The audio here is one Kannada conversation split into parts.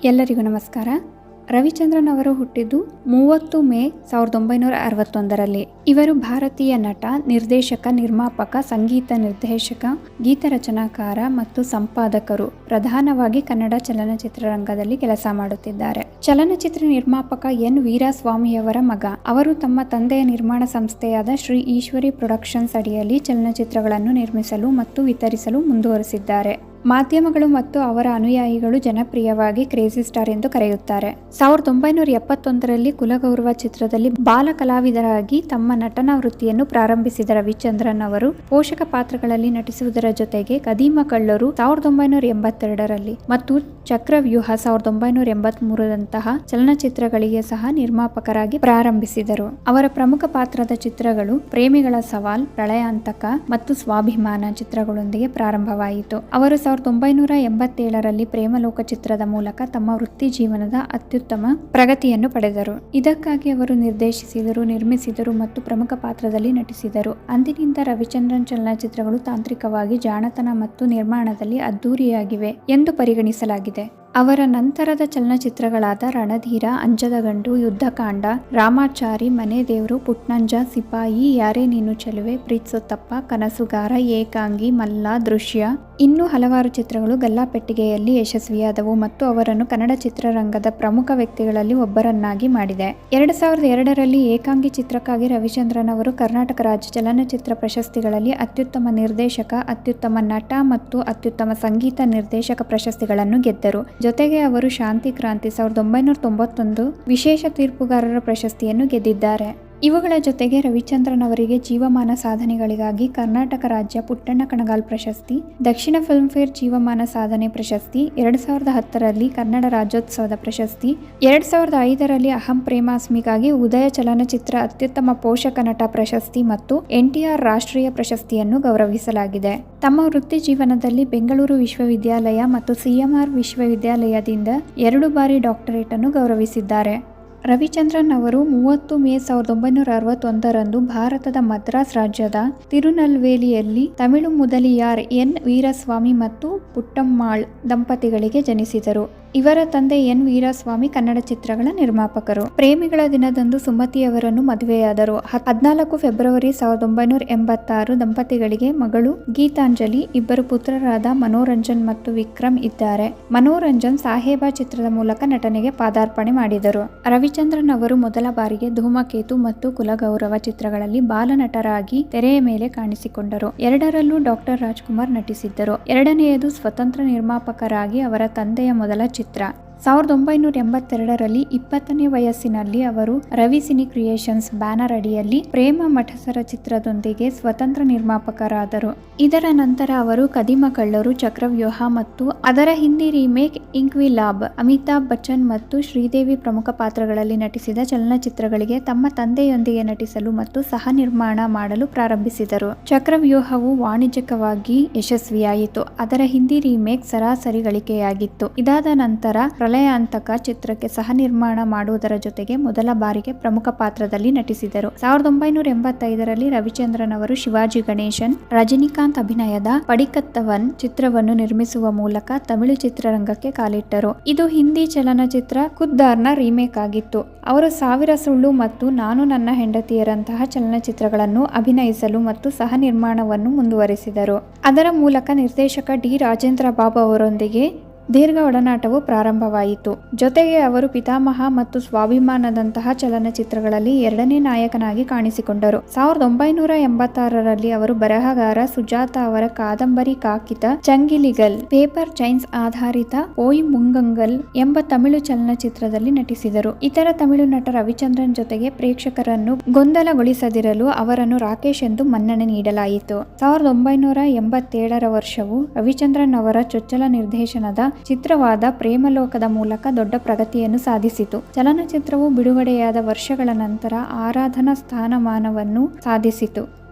ಎಲ್ಲರಿಗೂ ನಮಸ್ಕಾರ. ರವಿಚಂದ್ರನ್ ಅವರು ಹುಟ್ಟಿದ್ದು 30 ಮೇ 1961ರಲ್ಲಿ. ಇವರು ಭಾರತೀಯ ನಟ, ನಿರ್ದೇಶಕ, ನಿರ್ಮಾಪಕ, ಸಂಗೀತ ನಿರ್ದೇಶಕ, ಗೀತ ರಚನಾಕಾರ ಮತ್ತು ಸಂಪಾದಕರು. ಪ್ರಧಾನವಾಗಿ ಕನ್ನಡ ಚಲನಚಿತ್ರರಂಗದಲ್ಲಿ ಕೆಲಸ ಮಾಡುತ್ತಿದ್ದಾರೆ. ಚಲನಚಿತ್ರ ನಿರ್ಮಾಪಕ ಎನ್ ವೀರಾಸ್ವಾಮಿಯವರ ಮಗ. ಅವರು ತಮ್ಮ ತಂದೆಯ ನಿರ್ಮಾಣ ಸಂಸ್ಥೆಯಾದ ಶ್ರೀ ಈಶ್ವರಿ ಪ್ರೊಡಕ್ಷನ್ಸ್ ಅಡಿಯಲ್ಲಿ ಚಲನಚಿತ್ರಗಳನ್ನು ನಿರ್ಮಿಸಲು ಮತ್ತು ವಿತರಿಸಲು ಮುಂದುವರೆಸಿದ್ದಾರೆ. ಮಾಧ್ಯಮಗಳು ಮತ್ತು ಅವರ ಅನುಯಾಯಿಗಳು ಜನಪ್ರಿಯವಾಗಿ ಕ್ರೇಜಿ ಸ್ಟಾರ್ ಎಂದು ಕರೆಯುತ್ತಾರೆ. 1971ರಲ್ಲಿ ಕುಲಗೌರವ ಚಿತ್ರದಲ್ಲಿ ಬಾಲ ಕಲಾವಿದರಾಗಿ ತಮ್ಮ ನಟನಾ ವೃತ್ತಿಯನ್ನು ಪ್ರಾರಂಭಿಸಿದ ರವಿಚಂದ್ರನ್ ಅವರು ಪೋಷಕ ಪಾತ್ರಗಳಲ್ಲಿ ನಟಿಸುವುದರ ಜೊತೆಗೆ ಕದೀಮ ಕಳ್ಳರು 1982ರಲ್ಲಿ ಮತ್ತು ಚಕ್ರವ್ಯೂಹ 1983ರಂತಹ ಚಲನಚಿತ್ರಗಳಿಗೆ ಸಹ ನಿರ್ಮಾಪಕರಾಗಿ ಪ್ರಾರಂಭಿಸಿದರು. ಅವರ ಪ್ರಮುಖ ಪಾತ್ರದ ಚಿತ್ರಗಳು ಪ್ರೇಮಿಗಳ ಸವಾಲ್, ಪ್ರಳಯಾಂತಕ ಮತ್ತು ಸ್ವಾಭಿಮಾನ ಚಿತ್ರಗಳೊಂದಿಗೆ ಪ್ರಾರಂಭವಾಯಿತು. ಅವರು 1987ರಲ್ಲಿ ಪ್ರೇಮಲೋಕ ಚಿತ್ರದ ಮೂಲಕ ತಮ್ಮ ವೃತ್ತಿ ಜೀವನದ ಅತ್ಯುತ್ತಮ ಪ್ರಗತಿಯನ್ನು ಪಡೆದರು. ಇದಕ್ಕಾಗಿ ಅವರು ನಿರ್ದೇಶಿಸಿದರು, ನಿರ್ಮಿಸಿದರು ಮತ್ತು ಪ್ರಮುಖ ಪಾತ್ರದಲ್ಲಿ ನಟಿಸಿದರು. ಅಂದಿನಿಂದ ರವಿಚಂದ್ರನ್ ಚಲನಚಿತ್ರಗಳು ತಾಂತ್ರಿಕವಾಗಿ ಜಾಣತನ ಮತ್ತು ನಿರ್ಮಾಣದಲ್ಲಿ ಅದ್ಧೂರಿಯಾಗಿವೆ ಎಂದು ಪರಿಗಣಿಸಲಾಗಿದೆ. ಅವರ ನಂತರದ ಚಲನಚಿತ್ರಗಳಾದ ರಣಧೀರ, ಅಂಜದ ಗಂಡು, ಯುದ್ಧಕಾಂಡ, ರಾಮಾಚಾರಿ, ಮನೆ ದೇವ್ರು, ಪುಟ್ನಂಜ, ಸಿಪಾಯಿ, ಯಾರೇ ನೀನು ಚೆಲುವೆ, ಪ್ರೀತ್ಸೋತಪ್ಪ, ಕನಸುಗಾರ, ಏಕಾಂಗಿ, ಮಲ್ಲ, ದೃಶ್ಯ ಇನ್ನೂ ಹಲವಾರು ಚಿತ್ರಗಳು ಗಲ್ಲಾಪೆಟ್ಟಿಗೆಯಲ್ಲಿ ಯಶಸ್ವಿಯಾದವು ಮತ್ತು ಅವರನ್ನು ಕನ್ನಡ ಚಿತ್ರರಂಗದ ಪ್ರಮುಖ ವ್ಯಕ್ತಿಗಳಲ್ಲಿ ಒಬ್ಬರನ್ನಾಗಿ ಮಾಡಿದೆ. 2002ರಲ್ಲಿ ಏಕಾಂಗಿ ಚಿತ್ರಕ್ಕಾಗಿ ರವಿಚಂದ್ರನ್ ಅವರು ಕರ್ನಾಟಕ ರಾಜ್ಯ ಚಲನಚಿತ್ರ ಪ್ರಶಸ್ತಿಗಳಲ್ಲಿ ಅತ್ಯುತ್ತಮ ನಿರ್ದೇಶಕ, ಅತ್ಯುತ್ತಮ ನಟ ಮತ್ತು ಅತ್ಯುತ್ತಮ ಸಂಗೀತ ನಿರ್ದೇಶಕ ಪ್ರಶಸ್ತಿಗಳನ್ನು ಗೆದ್ದರು. ಜೊತೆಗೆ ಅವರು ಶಾಂತಿ ಕ್ರಾಂತಿ 1991 ವಿಶೇಷ ತೀರ್ಪುಗಾರರ ಪ್ರಶಸ್ತಿಯನ್ನು ಗೆದ್ದಿದ್ದಾರೆ. ಇವುಗಳ ಜೊತೆಗೆ ರವಿಚಂದ್ರನ್ ಅವರಿಗೆ ಜೀವಮಾನ ಸಾಧನೆಗಳಿಗಾಗಿ ಕರ್ನಾಟಕ ರಾಜ್ಯ ಪುಟ್ಟಣ್ಣ ಕಣಗಾಲ್ ಪ್ರಶಸ್ತಿ, ದಕ್ಷಿಣ ಫಿಲ್ಮ್ಫೇರ್ ಜೀವಮಾನ ಸಾಧನೆ ಪ್ರಶಸ್ತಿ, 2010ರಲ್ಲಿ ಕನ್ನಡ ರಾಜ್ಯೋತ್ಸವದ ಪ್ರಶಸ್ತಿ, 2005ರಲ್ಲಿ ಅಹಂ ಪ್ರೇಮಾಸ್ಮಿಗಾಗಿ ಉದಯ ಚಲನಚಿತ್ರ ಅತ್ಯುತ್ತಮ ಪೋಷಕ ನಟ ಪ್ರಶಸ್ತಿ ಮತ್ತು NTR ರಾಷ್ಟ್ರೀಯ ಪ್ರಶಸ್ತಿಯನ್ನು ಗೌರವಿಸಲಾಗಿದೆ. ತಮ್ಮ ವೃತ್ತಿ ಜೀವನದಲ್ಲಿ ಬೆಂಗಳೂರು ವಿಶ್ವವಿದ್ಯಾಲಯ ಮತ್ತು CMR ವಿಶ್ವವಿದ್ಯಾಲಯದಿಂದ 2 ಬಾರಿ ಡಾಕ್ಟರೇಟ್ ಅನ್ನು ಗೌರವಿಸಿದ್ದಾರೆ. ರವಿಚಂದ್ರನ್ ಅವರು 30 ಮೇ 1961ರಂದು ಭಾರತದ ಮದ್ರಾಸ್ ರಾಜ್ಯದ ತಿರುನಲ್ವೇಲಿಯಲ್ಲಿ ತಮಿಳು ಮುದಲಿಯಾರ್ ಎನ್ ವೀರಸ್ವಾಮಿ ಮತ್ತು ಪುಟ್ಟಮ್ಮಾಳ್ ದಂಪತಿಗಳಿಗೆ ಜನಿಸಿದರು. ಇವರ ತಂದೆ ಎನ್ ವೀರಸ್ವಾಮಿ ಕನ್ನಡ ಚಿತ್ರಗಳ ನಿರ್ಮಾಪಕರು. ಪ್ರೇಮಿಗಳ ದಿನದಂದು ಸುಮತಿಯವರನ್ನು ಮದುವೆಯಾದರು. 14 ಫೆಬ್ರವರಿ 1986 ದಂಪತಿಗಳಿಗೆ ಮಗಳು ಗೀತಾಂಜಲಿ, ಇಬ್ಬರು ಪುತ್ರರಾದ ಮನೋರಂಜನ್ ಮತ್ತು ವಿಕ್ರಮ್ ಇದ್ದಾರೆ. ಮನೋರಂಜನ್ ಸಾಹೇಬ ಚಿತ್ರದ ಮೂಲಕ ನಟನೆಗೆ ಪಾದಾರ್ಪಣೆ ಮಾಡಿದರು. ರವಿಚಂದ್ರನ್ ಅವರು ಮೊದಲ ಬಾರಿಗೆ ಧೂಮಕೇತು ಮತ್ತು ಕುಲಗೌರವ ಚಿತ್ರಗಳಲ್ಲಿ ಬಾಲನಟರಾಗಿ ತೆರೆಯ ಮೇಲೆ ಕಾಣಿಸಿಕೊಂಡರು. 2ರಲ್ಲೂ ಡಾಕ್ಟರ್ ರಾಜ್ಕುಮಾರ್ ನಟಿಸಿದ್ದರು. 2ನೇಯದು ಸ್ವತಂತ್ರ ನಿರ್ಮಾಪಕರಾಗಿ ಅವರ ತಂದೆಯ ಮೊದಲ ಚಿತ್ರ. 1982ರಲ್ಲಿ 20ನೇ ವಯಸ್ಸಿನಲ್ಲಿ ಅವರು ರವಿ ಸಿನಿ ಕ್ರಿಯೇಷನ್ಸ್ ಬ್ಯಾನರ್ ಅಡಿಯಲ್ಲಿ ಪ್ರೇಮ ಮಠಸರ ಚಿತ್ರದೊಂದಿಗೆ ಸ್ವತಂತ್ರ ನಿರ್ಮಾಪಕರಾದರು. ಇದರ ನಂತರ ಅವರು ಕದೀಮ ಕಳ್ಳರು, ಚಕ್ರವ್ಯೂಹ ಮತ್ತು ಅದರ ಹಿಂದಿ ರೀಮೇಕ್ ಇಂಕ್ವಿಲಾಬ್, ಅಮಿತಾಬ್ ಬಚ್ಚನ್ ಮತ್ತು ಶ್ರೀದೇವಿ ಪ್ರಮುಖ ಪಾತ್ರಗಳಲ್ಲಿ ನಟಿಸಿದ ಚಲನಚಿತ್ರಗಳಿಗೆ ತಮ್ಮ ತಂದೆಯೊಂದಿಗೆ ನಟಿಸಲು ಮತ್ತು ಸಹ ನಿರ್ಮಾಣ ಮಾಡಲು ಪ್ರಾರಂಭಿಸಿದರು. ಚಕ್ರವ್ಯೂಹವು ವಾಣಿಜ್ಯಿಕವಾಗಿ ಯಶಸ್ವಿಯಾಯಿತು. ಅದರ ಹಿಂದಿ ರೀಮೇಕ್ ಸರಾಸರಿ ಗಳಿಕೆಯಾಗಿತ್ತು. ಇದಾದ ನಂತರ ಪ್ರಳಯಾಂತಕ ಚಿತ್ರಕ್ಕೆ ಸಹ ನಿರ್ಮಾಣ ಮಾಡುವುದರ ಜೊತೆಗೆ ಮೊದಲ ಬಾರಿಗೆ ಪ್ರಮುಖ ಪಾತ್ರದಲ್ಲಿ ನಟಿಸಿದರು. 1985ರಲ್ಲಿ ರವಿಚಂದ್ರನ್ ಅವರು ಶಿವಾಜಿ ಗಣೇಶನ್, ರಜನಿಕಾಂತ್ ಅಭಿನಯದ ಪಡಿಕತ್ತವನ್ ಚಿತ್ರವನ್ನು ನಿರ್ಮಿಸುವ ಮೂಲಕ ತಮಿಳು ಚಿತ್ರರಂಗಕ್ಕೆ ಕಾಲಿಟ್ಟರು. ಇದು ಹಿಂದಿ ಚಲನಚಿತ್ರ ಖುದ್ದಾರ್ನ ರೀಮೇಕ್ ಆಗಿತ್ತು. ಅವರು 1000 ಸುಳ್ಳು ಮತ್ತು ನಾನು ನನ್ನ ಹೆಂಡತಿಯರಂತಹ ಚಲನಚಿತ್ರಗಳನ್ನು ಅಭಿನಯಿಸಲು ಮತ್ತು ಸಹ ನಿರ್ಮಾಣವನ್ನು ಮುಂದುವರೆಸಿದರು. ಅದರ ಮೂಲಕ ನಿರ್ದೇಶಕ ಡಿ ರಾಜೇಂದ್ರ ಬಾಬು ಅವರೊಂದಿಗೆ ದೀರ್ಘ ಒಡನಾಟವು ಪ್ರಾರಂಭವಾಯಿತು. ಜೊತೆಗೆ ಅವರು ಪಿತಾಮಹ ಮತ್ತು ಸ್ವಾಭಿಮಾನದಂತಹ ಚಲನಚಿತ್ರಗಳಲ್ಲಿ 2ನೇ ನಾಯಕನಾಗಿ ಕಾಣಿಸಿಕೊಂಡರು. 1986ರಲ್ಲಿ ಅವರು ಬರಹಗಾರ ಸುಜಾತ ಅವರ ಕಾದಂಬರಿ ಕಾಕಿತ ಚಂಗಿಲಿಗಲ್, ಪೇಪರ್ ಚೈನ್ಸ್ ಆಧಾರಿತ ಓಯ್ ಮುಂಗಂಗಲ್ ಎಂಬ ತಮಿಳು ಚಲನಚಿತ್ರದಲ್ಲಿ ನಟಿಸಿದರು. ಇತರ ತಮಿಳು ನಟ ರವಿಚಂದ್ರನ್ ಜೊತೆಗೆ ಪ್ರೇಕ್ಷಕರನ್ನು ಗೊಂದಲಗೊಳಿಸದಿರಲು ಅವರನ್ನು ರಾಕೇಶ್ ಎಂದು ಮನ್ನಣೆ ನೀಡಲಾಯಿತು. 1987ರ ವರ್ಷವು ರವಿಚಂದ್ರನ್ ಅವರ ಚೊಚ್ಚಲ ನಿರ್ದೇಶನದ ಚಿತ್ರವಾದ ಪ್ರೇಮಲೋಕದ ಮೂಲಕ ದೊಡ್ಡ ಪ್ರಗತಿಯನ್ನು ಸಾಧಿಸಿತು. ಚಲನಚಿತ್ರವು ಬಿಡುಗಡೆಯಾದ ವರ್ಷಗಳ ನಂತರ ಆರಾಧನಾ ಸ್ಥಾನಮಾನವನ್ನು ಸಾಧಿಸಿತು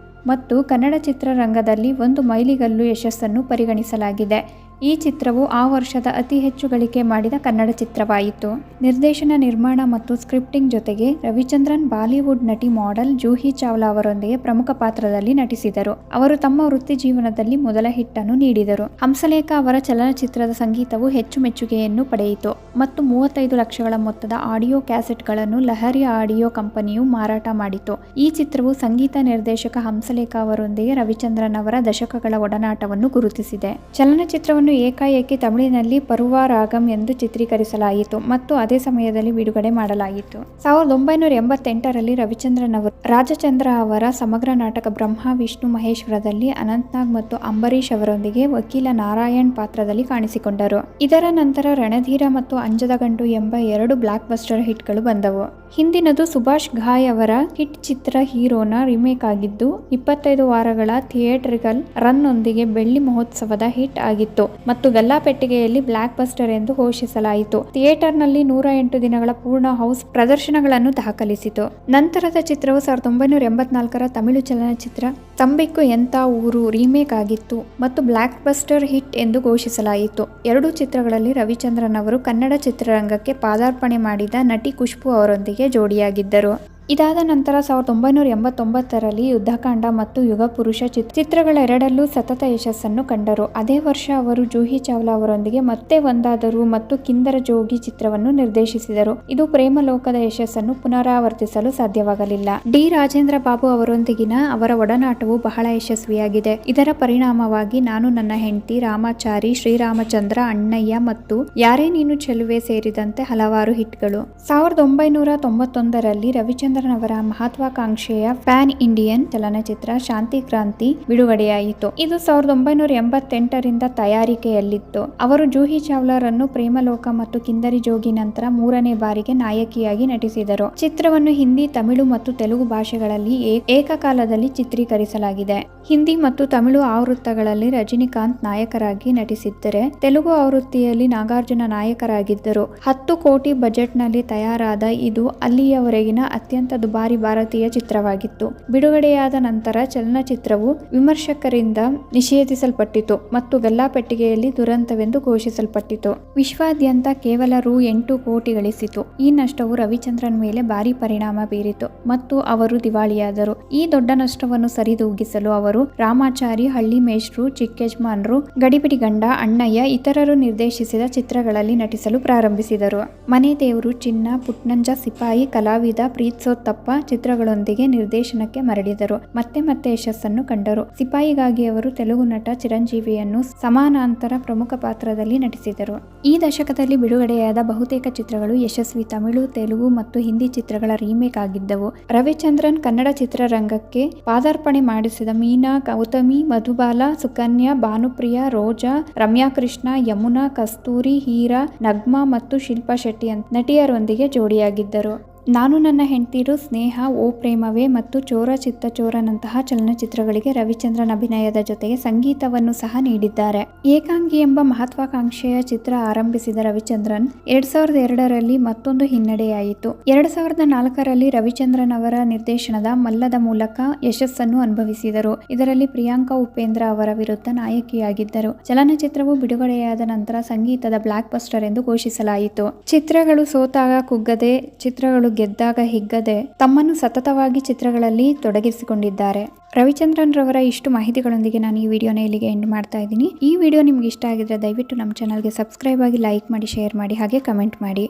ಮತ್ತು ಕನ್ನಡ ಚಿತ್ರರಂಗದಲ್ಲಿ ಒಂದು ಮೈಲಿಗಲ್ಲು ಯಶಸ್ಸನ್ನು ಪರಿಗಣಿಸಲಾಗಿದೆ. ಈ ಚಿತ್ರವು ಆ ವರ್ಷದ ಅತಿ ಹೆಚ್ಚು ಗಳಿಕೆ ಮಾಡಿದ ಕನ್ನಡ ಚಿತ್ರವಾಯಿತು. ನಿರ್ದೇಶನ, ನಿರ್ಮಾಣ ಮತ್ತು ಸ್ಕ್ರಿಪ್ಟಿಂಗ್ ಜೊತೆಗೆ ರವಿಚಂದ್ರನ್ ಬಾಲಿವುಡ್ ನಟಿ ಮಾಡೆಲ್ ಜೂಹಿ ಚಾವ್ಲಾ ಅವರೊಂದಿಗೆ ಪ್ರಮುಖ ಪಾತ್ರದಲ್ಲಿ ನಟಿಸಿದರು. ಅವರು ತಮ್ಮ ವೃತ್ತಿ ಜೀವನದಲ್ಲಿ ಮೊದಲ ಹಿಟ್ ಅನ್ನು ನೀಡಿದರು. ಹಂಸಲೇಖ ಅವರ ಚಲನಚಿತ್ರದ ಸಂಗೀತವು ಹೆಚ್ಚು ಮೆಚ್ಚುಗೆಯನ್ನು ಪಡೆಯಿತು ಮತ್ತು 35 ಲಕ್ಷಗಳ ಮೊತ್ತದ ಆಡಿಯೋ ಕ್ಯಾಸೆಟ್ಗಳನ್ನು ಲಹರಿ ಆಡಿಯೋ ಕಂಪನಿಯು ಮಾರಾಟ ಮಾಡಿತು. ಈ ಚಿತ್ರವು ಸಂಗೀತ ನಿರ್ದೇಶಕ ಹಂಸಲೇಖ ಅವರೊಂದಿಗೆ ರವಿಚಂದ್ರನ್ ಅವರ ದಶಕಗಳ ಒಡನಾಟವನ್ನು ಗುರುತಿಸಿದೆ. ಚಲನಚಿತ್ರವನ್ನು ಏಕಾಏಕಿ ತಮಿಳಿನಲ್ಲಿ ಪರುವಾ ರಾಗಂ ಎಂದು ಚಿತ್ರೀಕರಿಸಲಾಯಿತು ಮತ್ತು ಅದೇ ಸಮಯದಲ್ಲಿ ಬಿಡುಗಡೆ ಮಾಡಲಾಯಿತು. 1988ರಲ್ಲಿ ರವಿಚಂದ್ರನ್ ಅವರು ರಾಜಚಂದ್ರ ಅವರ ಸಮಗ್ರ ನಾಟಕ ಬ್ರಹ್ಮ ವಿಷ್ಣು ಮಹೇಶ್ವರದಲ್ಲಿ ಅನಂತ್ನಾಗ್ ಮತ್ತು ಅಂಬರೀಶ್ ಅವರೊಂದಿಗೆ ವಕೀಲ ನಾರಾಯಣ್ ಪಾತ್ರದಲ್ಲಿ ಕಾಣಿಸಿಕೊಂಡರು. ಇದರ ನಂತರ ರಣಧೀರ ಮತ್ತು ಅಂಜದ ಗಂಡು ಎಂಬ 2 ಬ್ಲಾಕ್ ಬಸ್ಟರ್ ಹಿಟ್ಗಳು ಬಂದವು. ಹಿಂದಿನದು ಸುಭಾಷ್ ಘಾಯ್ ಅವರ ಹಿಟ್ ಚಿತ್ರ ಹೀರೋನ ರೀಮೇಕ್ ಆಗಿದ್ದು 25 ವಾರಗಳ ಥಿಯೇಟ್ರಿಕಲ್ ರನ್ ಒಂದಿಗೆ ಬೆಳ್ಳಿ ಮಹೋತ್ಸವದ ಹಿಟ್ ಆಗಿತ್ತು ಮತ್ತು ಗಲ್ಲಾಪೆಟ್ಟಿಗೆಯಲ್ಲಿ ಬ್ಲಾಕ್ ಬಸ್ಟರ್ ಎಂದು ಘೋಷಿಸಲಾಯಿತು. ಥಿಯೇಟರ್ನಲ್ಲಿ 108 ದಿನಗಳ ಪೂರ್ಣ ಹೌಸ್ ಪ್ರದರ್ಶನಗಳನ್ನು ದಾಖಲಿಸಿತು. ನಂತರದ ಚಿತ್ರವು 1984ರ ತಮಿಳು ಚಲನಚಿತ್ರ ತಂಬಿಕ್ಕು ಎಂತ ಊರು ರೀಮೇಕ್ ಆಗಿತ್ತು ಮತ್ತು ಬ್ಲಾಕ್ ಬಸ್ಟರ್ ಹಿಟ್ ಎಂದು ಘೋಷಿಸಲಾಯಿತು. 2 ಚಿತ್ರಗಳಲ್ಲಿ ರವಿಚಂದ್ರನ್ ಅವರು ಕನ್ನಡ ಚಿತ್ರರಂಗಕ್ಕೆ ಪಾದಾರ್ಪಣೆ ಮಾಡಿದ ನಟಿ ಖುಷ್ಬು ಅವರೊಂದಿಗೆ ಜೋಡಿಯಾಗಿದ್ದರು. ಇದಾದ ನಂತರ 1989ರಲ್ಲಿ ಯುದ್ಧಕಾಂಡ ಮತ್ತು ಯುಗಪುರುಷ ಚಿತ್ರಗಳೆರಡಲ್ಲೂ ಸತತ ಯಶಸ್ಸನ್ನು ಕಂಡರು. ಅದೇ ವರ್ಷ ಅವರು ಜೂಹಿ ಚಾವ್ಲಾ ಅವರೊಂದಿಗೆ ಮತ್ತೆ ಒಂದಾದರು ಮತ್ತು ಕಿಂದರ ಜೋಗಿ ಚಿತ್ರವನ್ನು ನಿರ್ದೇಶಿಸಿದರು. ಇದು ಪ್ರೇಮಲೋಕದ ಯಶಸ್ಸನ್ನು ಪುನರಾವರ್ತಿಸಲು ಸಾಧ್ಯವಾಗಲಿಲ್ಲ. ಡಿ ರಾಜೇಂದ್ರ ಬಾಬು ಅವರೊಂದಿಗಿನ ಅವರ ಒಡನಾಟವು ಬಹಳ ಯಶಸ್ವಿಯಾಗಿದೆ. ಇದರ ಪರಿಣಾಮವಾಗಿ ನಾನು ನನ್ನ ಹೆಂಡತಿ, ರಾಮಾಚಾರಿ, ಶ್ರೀರಾಮಚಂದ್ರ, ಅಣ್ಣಯ್ಯ ಮತ್ತು ಯಾರೇ ನೀನು ಚೆಲುವೆ ಸೇರಿದಂತೆ ಹಲವಾರು ಹಿಟ್ಗಳು. 1991ರಲ್ಲಿ ರವಿಚಂದ್ರನ್ ಅವರ ಮಹತ್ವಾಕಾಂಕ್ಷೆಯ ಪ್ಯಾನ್ ಇಂಡಿಯನ್ ಚಲನಚಿತ್ರ ಶಾಂತಿ ಕ್ರಾಂತಿ ಬಿಡುಗಡೆಯಾಯಿತು. ಇದು 1988ರಿಂದ ತಯಾರಿಕೆಯಲ್ಲಿತ್ತು. ಅವರು ಜೂಹಿ ಚಾವ್ಲಾರನ್ನು ಪ್ರೇಮಲೋಕ ಮತ್ತು ಕಿಂದರಿ ಜೋಗಿ ನಂತರ 3ನೇ ಬಾರಿಗೆ ನಾಯಕಿಯಾಗಿ ನಟಿಸಿದರು. ಚಿತ್ರವನ್ನು ಹಿಂದಿ, ತಮಿಳು ಮತ್ತು ತೆಲುಗು ಭಾಷೆಗಳಲ್ಲಿ ಏಕಕಾಲದಲ್ಲಿ ಚಿತ್ರೀಕರಿಸಲಾಗಿದೆ. ಹಿಂದಿ ಮತ್ತು ತಮಿಳು ಆವೃತ್ತಗಳಲ್ಲಿ ರಜನಿಕಾಂತ್ ನಾಯಕರಾಗಿ ನಟಿಸಿದ್ದರೆ ತೆಲುಗು ಆವೃತ್ತಿಯಲ್ಲಿ ನಾಗಾರ್ಜುನ ನಾಯಕರಾಗಿದ್ದರು. 10 ಕೋಟಿ ಬಜೆಟ್ನಲ್ಲಿ ತಯಾರಾದ ಇದು ಅಲ್ಲಿಯವರೆಗಿನ ಅತ್ಯಂತ ದುಬಾರಿ ಭಾರತೀಯ ಚಿತ್ರವಾಗಿತ್ತು. ಬಿಡುಗಡೆಯಾದ ನಂತರ ಚಲನಚಿತ್ರವು ವಿಮರ್ಶಕರಿಂದ ನಿಷೇಧಿಸಲ್ಪಟ್ಟಿತು ಮತ್ತು ಗಲ್ಲಾಪೆಟ್ಟಿಗೆಯಲ್ಲಿ ದುರಂತವೆಂದು ಘೋಷಿಸಲ್ಪಟ್ಟಿತು. ವಿಶ್ವಾದ್ಯಂತ ಕೇವಲ ರೂ. 8 ಕೋಟಿ ಗಳಿಸಿತು. ಈ ನಷ್ಟವು ರವಿಚಂದ್ರನ್ ಮೇಲೆ ಭಾರಿ ಪರಿಣಾಮ ಬೀರಿತು ಮತ್ತು ಅವರು ದಿವಾಳಿಯಾದರು. ಈ ದೊಡ್ಡ ನಷ್ಟವನ್ನು ಸರಿದೂಗಿಸಲು ಅವರು ರಾಮಾಚಾರಿ, ಹಳ್ಳಿ ಮೇಷ್ಟ್ರು, ಚಿಕ್ಕಯಜಮಾನ್ರು, ಗಡಿಬಿಡಿ ಗಂಡ, ಅಣ್ಣಯ್ಯ ಇತರರು ನಿರ್ದೇಶಿಸಿದ ಚಿತ್ರಗಳಲ್ಲಿ ನಟಿಸಲು ಪ್ರಾರಂಭಿಸಿದರು. ಮನೆ ದೇವರು, ಚಿನ್ನ, ಪುಟ್ನಂಜ, ಸಿಪಾಯಿ, ಕಲಾವಿದ, ಪ್ರೀತ್ಸೋತ್ತಪ್ಪ ಚಿತ್ರಗಳೊಂದಿಗೆ ನಿರ್ದೇಶನಕ್ಕೆ ಮರಳಿದರು. ಮತ್ತೆ ಯಶಸ್ಸನ್ನು ಕಂಡರು. ಸಿಪಾಯಿಗಾಗಿ ಅವರು ತೆಲುಗು ನಟ ಚಿರಂಜೀವಿಯನ್ನು ಸಮಾನಾಂತರ ಪ್ರಮುಖ ಪಾತ್ರದಲ್ಲಿ ನಟಿಸಿದರು. ಈ ದಶಕದಲ್ಲಿ ಬಿಡುಗಡೆಯಾದ ಬಹುತೇಕ ಚಿತ್ರಗಳು ಯಶಸ್ವಿ ತಮಿಳು, ತೆಲುಗು ಮತ್ತು ಹಿಂದಿ ಚಿತ್ರಗಳ ರೀಮೇಕ್ ಆಗಿದ್ದವು. ರವಿಚಂದ್ರನ್ ಕನ್ನಡ ಚಿತ್ರರಂಗಕ್ಕೆ ಪಾದಾರ್ಪಣೆ ಮಾಡಿಸಿದ ಮೀನಾ, ಗೌತಮಿ, ಮಧುಬಾಲ, ಸುಕನ್ಯಾ, ಭಾನುಪ್ರಿಯಾ, ರೋಜಾ, ರಮ್ಯಾ ಕೃಷ್ಣ, ಯಮುನಾ, ಕಸ್ತೂರಿ, ಹೀರಾ, ನಗ್ಮಾ ಮತ್ತು ಶಿಲ್ಪಾ ಶೆಟ್ಟಿ ನಟಿಯರೊಂದಿಗೆ ಜೋಡಿಯಾಗಿದ್ದರು. ನಾನು ನನ್ನ ಹೆಂಡತಿರು, ಸ್ನೇಹ, ಓ ಪ್ರೇಮವೇ ಮತ್ತು ಚೋರ ಚಿತ್ತ ಚೋರನಂತಹ ಚಲನಚಿತ್ರಗಳಿಗೆ ರವಿಚಂದ್ರನ್ ಅಭಿನಯದ ಜೊತೆಗೆ ಸಂಗೀತವನ್ನು ಸಹ ನೀಡಿದ್ದಾರೆ. ಏಕಾಂಗಿ ಎಂಬ ಮಹತ್ವಾಕಾಂಕ್ಷೆಯ ಚಿತ್ರ ಆರಂಭಿಸಿದ ರವಿಚಂದ್ರನ್ 2002ರಲ್ಲಿ ಮತ್ತೊಂದು ಹಿನ್ನಡೆಯಾಯಿತು. 2004ರಲ್ಲಿ ರವಿಚಂದ್ರನ್ ಅವರ ನಿರ್ದೇಶನದ ಮಲ್ಲದ ಮೂಲಕ ಯಶಸ್ಸನ್ನು ಅನುಭವಿಸಿದರು. ಇದರಲ್ಲಿ ಪ್ರಿಯಾಂಕಾ ಉಪೇಂದ್ರ ಅವರ ವಿರುದ್ಧ ನಾಯಕಿಯಾಗಿದ್ದರು. ಚಲನಚಿತ್ರವು ಬಿಡುಗಡೆಯಾದ ನಂತರ ಸಂಗೀತದ ಬ್ಲಾಕ್ ಬಸ್ಟರ್ ಎಂದು ಘೋಷಿಸಲಾಯಿತು. ಚಿತ್ರಗಳು ಸೋತಾಗ ಕುಗ್ಗದೆ, ಚಿತ್ರಗಳು ಗೆದ್ದಾಗ ಹಿಗ್ಗದೆ ತಮ್ಮನ್ನು ಸತತವಾಗಿ ಚಿತ್ರಗಳಲ್ಲಿ ತೊಡಗಿಸಿಕೊಂಡಿದ್ದಾರೆ. ರವಿಚಂದ್ರನ್ ರವರ ಇಷ್ಟು ಮಾಹಿತಿಗಳೊಂದಿಗೆ ನಾನು ಈ ವಿಡಿಯೋನ ಇಲ್ಲಿಗೆ ಎಂಡ್ ಮಾಡ್ತಾ ಇದ್ದೀನಿ. ಈ ವಿಡಿಯೋ ನಿಮ್ಗೆ ಇಷ್ಟ ಆಗಿದ್ರೆ ದಯವಿಟ್ಟು ನಮ್ಮ ಚಾನಲ್ಗೆ ಸಬ್ಸ್ಕ್ರೈಬ್ ಆಗಿ, ಲೈಕ್ ಮಾಡಿ, ಶೇರ್ ಮಾಡಿ, ಹಾಗೆ ಕಮೆಂಟ್ ಮಾಡಿ.